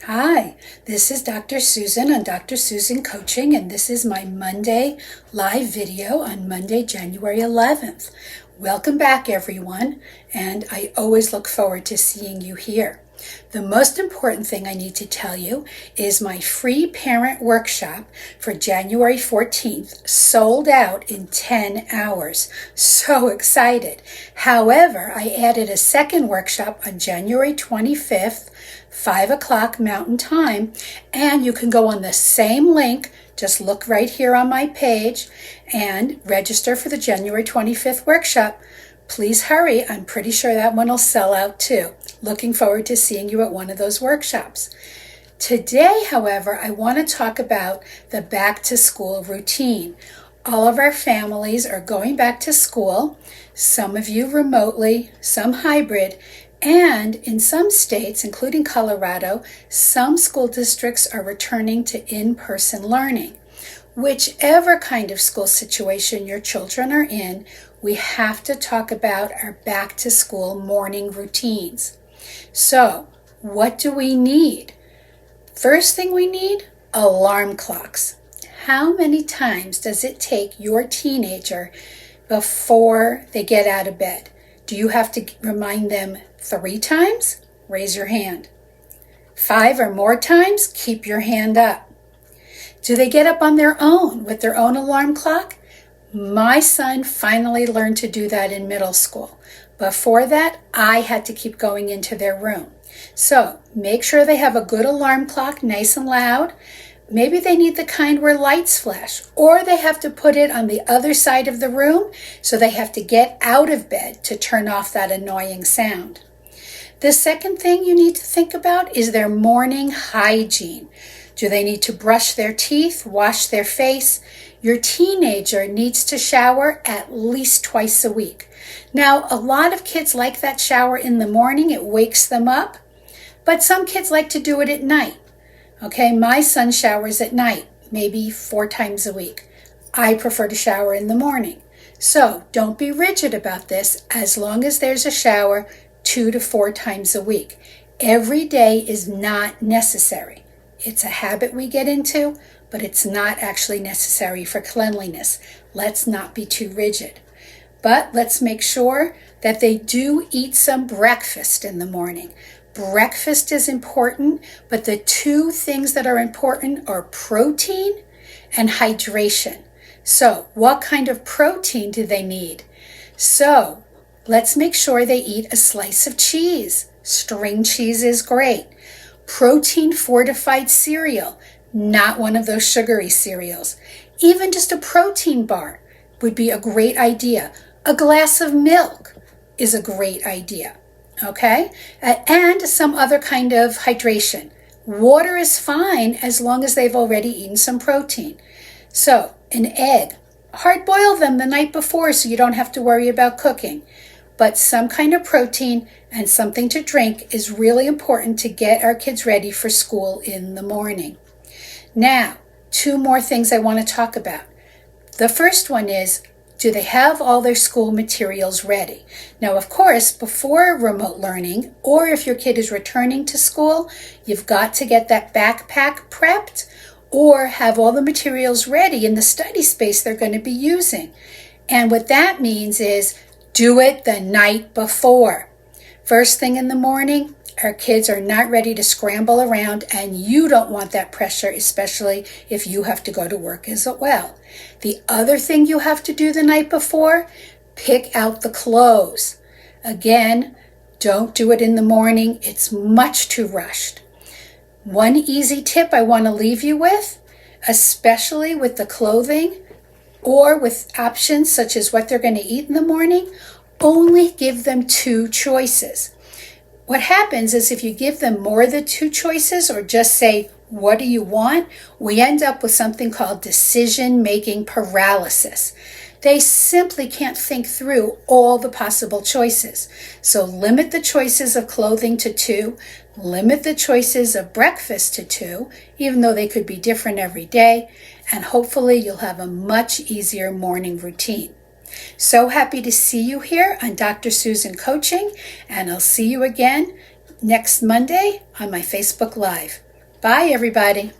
Hi, this is Dr. Susan on Dr. Susan Coaching, and this is my Monday live video on Monday, January 11th. Welcome back, everyone, and I always look forward to seeing you here. The most important thing I need to tell you is my free parent workshop for January 14th sold out in 10 hours. So excited. However, I added a second workshop on January 25th, 5 o'clock Mountain Time, and you can go on the same link. Just look right here on my page and register for the January 25th workshop. Please hurry. I'm pretty sure that one will sell out too. Looking forward to seeing you at one of those workshops. Today, however, I want to talk about the back to school routine. All of our families are going back to school, some of you remotely, some hybrid, and in some states, including Colorado, some school districts are returning to in-person learning. Whichever kind of school situation your children are in, we have to talk about our back to school morning routines. So, what do we need? First thing we need, alarm clocks. How many times does it take your teenager before they get out of bed? Do you have to remind them 3 times? Raise your hand. 5 or more times? Keep your hand up. Do they get up on their own with their own alarm clock? My son finally learned to do that in middle school. Before that, I had to keep going into their room. So make sure they have a good alarm clock, nice and loud. Maybe they need the kind where lights flash, or they have to put it on the other side of the room, so they have to get out of bed to turn off that annoying sound. The second thing you need to think about is their morning hygiene. Do they need to brush their teeth, wash their face? Your teenager needs to shower at least twice a week. Now, a lot of kids like that shower in the morning. It wakes them up. But some kids like to do it at night. Okay, my son showers at night, maybe 4 times a week. I prefer to shower in the morning. So don't be rigid about this as long as there's a shower 2 to 4 times a week. Every day is not necessary. It's a habit we get into, but it's not actually necessary for cleanliness. Let's not be too rigid. But let's make sure that they do eat some breakfast in the morning. Breakfast is important, but the 2 things that are important are protein and hydration. So, what kind of protein do they need? So, let's make sure they eat a slice of cheese. String cheese is great. Protein fortified cereal, not one of those sugary cereals. Even just a protein bar would be a great idea. A glass of milk is a great idea. Okay? And some other kind of hydration. Water is fine as long as they've already eaten some protein. So, an egg. Hard boil them the night before so you don't have to worry about cooking. But some kind of protein and something to drink is really important to get our kids ready for school in the morning. Now, 2 more things I want to talk about. The first one is, do they have all their school materials ready? Now, of course, before remote learning, or if your kid is returning to school, you've got to get that backpack prepped or have all the materials ready in the study space they're going to be using. And what that means is do it the night before. First thing in the morning, our kids are not ready to scramble around, and you don't want that pressure, especially if you have to go to work as well. The other thing you have to do the night before, pick out the clothes. Again, don't do it in the morning. It's much too rushed. One easy tip I want to leave you with, especially with the clothing or with options such as what they're going to eat in the morning, only give them 2 choices. What happens is if you give them more than 2 choices or just say, what do you want? We end up with something called decision-making paralysis. They simply can't think through all the possible choices. So limit the choices of clothing to 2, limit the choices of breakfast to 2, even though they could be different every day, and hopefully you'll have a much easier morning routine. So happy to see you here on Dr. Susan Coaching, and I'll see you again next Monday on my Facebook Live. Bye, everybody.